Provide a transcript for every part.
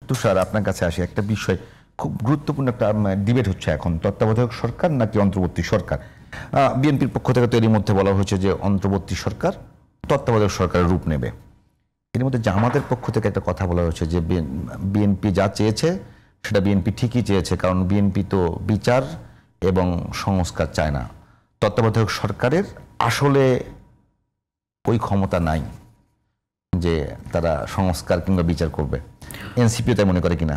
তুষার, আপনার কাছে আসি। একটা বিষয় খুব গুরুত্বপূর্ণ একটা ডিবেট হচ্ছে এখন, তত্ত্বাবধায়ক সরকার নাকি অন্তর্বর্তী সরকার। বিএনপির পক্ষ থেকে তো এরই মধ্যে বলা হয়েছে যে অন্তর্বর্তী সরকার তত্ত্বাবধায়ক সরকারের রূপ নেবে। এর মধ্যে জামাতের পক্ষ থেকে একটা কথা বলা হয়েছে যে বিএনপি যা চেয়েছে সেটা বিএনপি ঠিকই চেয়েছে, কারণ বিএনপি তো বিচার এবং সংস্কার চায় না। তত্ত্বাবধায়ক সরকারের আসলে ওই ক্ষমতা নাই যে তারা সংস্কার কিংবা বিচার করবে। এনসিপিও তাই মনে করে কিনা?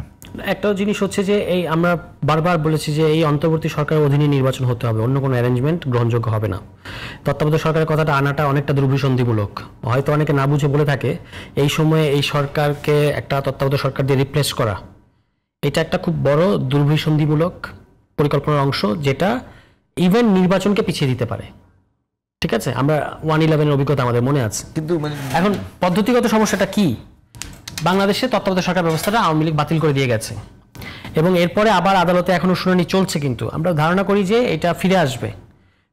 একটা জিনিস হচ্ছে যে এই আমরা বারবার বলেছি যে এই অন্তর্বর্তী সরকারের অধীনে নির্বাচন হতে হবে, অন্য কোনো অ্যারেঞ্জমেন্ট গ্রহণযোগ্য হবে না। তত্ত্বাবধায়ক সরকারের কথাটা আনাটা অনেকটা দুর্বিসন্ধিমূলক, হয়তো অনেকে না বুঝে বলে থাকে। এই সময়ে এই সরকারকে একটা তত্ত্বাবধায়ক সরকার দিয়ে রিপ্লেস করা, এটা একটা খুব বড় দুর্বিসন্ধিমূলক পরিকল্পনার অংশ, যেটা ইভেন নির্বাচনকে পিছিয়ে দিতে পারে। ঠিক আছে, আমরা 1/11-এর অভিজ্ঞতা আমাদের মনে আছে। কিন্তু এখন পদ্ধতিগত সমস্যাটা কি? বাংলাদেশে তত্ত্বাবধায়ক সরকার ব্যবস্থাটা আওয়ামী লীগ বাতিল করে দিয়ে গেছে এবং এরপরে আবার আদালতে এখনো শুনানি চলছে, কিন্তু আমরা ধারণা করি যে এটা ফিরে আসবে।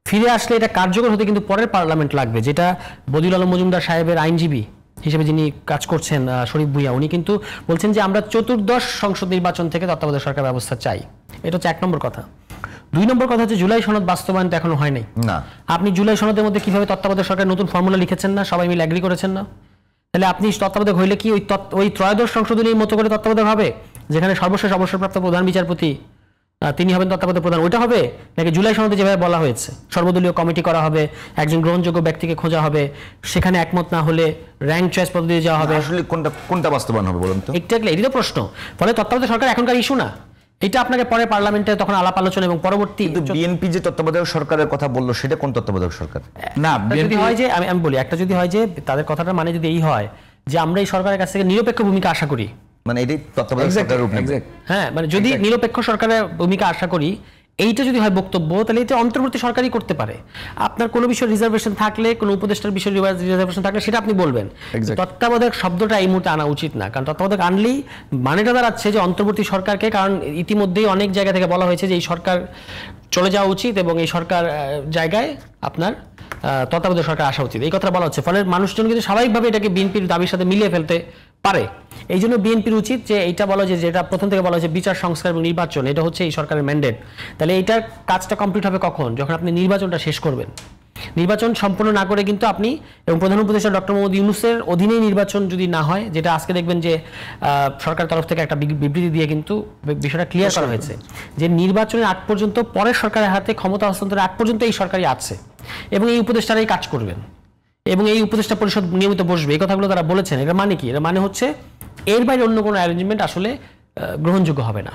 ফিরে আসলে এটা কার্যকর হতে কিন্তু পরের পার্লামেন্ট লাগবে, যেটা বদিউল আলম মজুমদার সাহেবের আইনজীবী হিসেবে যিনি কাজ করছেন শরীফ ভুইয়া, উনি কিন্তু বলছেন যে আমরা 14th সংসদ নির্বাচন থেকে তত্ত্বাবধায়ক সরকার ব্যবস্থা চাই। এটা হচ্ছে 1 নম্বর কথা। 2 নম্বর কথা হচ্ছে জুলাই সনদ বাস্তবায়ন তো এখনো হয় নাই। না, আপনি জুলাই সনদের মধ্যে কিভাবে তত্ত্বাবধায়ক সরকার নতুন ফর্মুলা লিখেছেন না, সবাই মিলে এগ্রি করেছেন না? তাহলে আপনি তত্ত্বাবধায়ক হইলে কি ওই 13th সংশোধনীর মতো করে তত্ত্বাবধায়ক হবে, যেখানে সর্বশেষ অবসরপ্রাপ্ত প্রধান বিচারপতি তিনি হবেন তত্ত্বাবধায়ক প্রধান, ওইটা হবে? নাকি জুলাই সনদে যেভাবে বলা হয়েছে সর্বদলীয় কমিটি করা হবে, একজন গ্রহণযোগ্য ব্যক্তিকে খোঁজা হবে, সেখানে একমত না হলে র্যাঙ্ক চয়েস পদ্ধতি যাওয়া হবে? আসলে কোনটা বাস্তবায়ন হবে বলুন তো? এক্স্যাক্টলি, এটাই তো প্রশ্ন। ফলে তত্ত্বাবধায়ক সরকার এখনকার ইস্যু না, এটা আপনাকে পরে পার্লামেন্টে তখন আলাপ আলোচনা এবং পরবর্তী। বিএনপি যে তত্ত্বাবধায়ক সরকারের কথা বললো সেটা কোন তত্ত্বাবধায়ক সরকার? না, যদি হয় যে আমি বলি, একটা যদি হয় যে তাদের কথাটা মানে যদি এই হয় যে আমরা এই সরকারের কাছ থেকে নিরপেক্ষ ভূমিকা আশা করি, মানে এটাই তত্ত্বাবধায়ক সরকারের রূপ নেবে। হ্যাঁ, মানে যদি নিরপেক্ষ সরকারের ভূমিকা আশা করি, এইটা যদি হয় বক্তব্য, তাহলে এটা অন্তর্বর্তী সরকারই করতে পারে। আপনার কোনো বিষয়ে রিজার্ভেশন থাকলে, কোনো উপদেষ্টার বিষয়ে রিজার্ভেশন থাকলে সেটা আপনি বলবেন। তত্ত্বাবধায়ক শব্দটা এই মুহূর্তে আনা উচিত না, কারণ তত্ত্বাবধায়ক আনলেই মানেটা দাঁড়াচ্ছে যে অন্তর্বর্তী সরকারকে, কারণ ইতিমধ্যেই অনেক জায়গা থেকে বলা হয়েছে যে এই সরকার চলে যাওয়া উচিত এবং এই সরকার জায়গায় আপনার তত্ত্বাবধায়ক সরকার আসা উচিত, এই কথা বলা হচ্ছে। ফলে মানুষজন কিন্তু স্বাভাবিকভাবে এটাকে বিএনপির দাবির সাথে মিলিয়ে ফেলতে পারে। এই জন্য বিএনপির উচিত যে এইটা বলা, যে যেটা প্রথম থেকে বলা হয়েছে বিচার সংস্কার এবং নির্বাচন, এটা হচ্ছে এই সরকারের ম্যান্ডেট। তাহলে এইটার কাজটা কমপ্লিট হবে কখন? যখন আপনি নির্বাচনটা শেষ করবেন। নির্বাচন সম্পূর্ণ না করে কিন্তু আপনি, এবং প্রধান উপদেষ্টা ডক্টর মোহাম্মদ ইউনূসের অধীনেই নির্বাচন যদি না হয়, যেটা আজকে দেখবেন যে সরকারের তরফ থেকে একটা বিবৃতি দিয়ে কিন্তু বিষয়টা ক্লিয়ার করা হয়েছে যে নির্বাচনের আগ পর্যন্ত, পরের সরকারের হাতে ক্ষমতা হস্তান্তরের আগ পর্যন্ত এই সরকারই আছে এবং এই উপদেষ্টারাই কাজ করবেন এবং এই উপদেষ্টা পরিষদ নিয়মিত বসবে। এই কথাগুলো তারা বলেছেন। এর মানে কি? এর মানে হচ্ছে এর বাইরে অন্য কোনো অ্যারেঞ্জমেন্ট আসলে গ্রহণযোগ্য হবে না।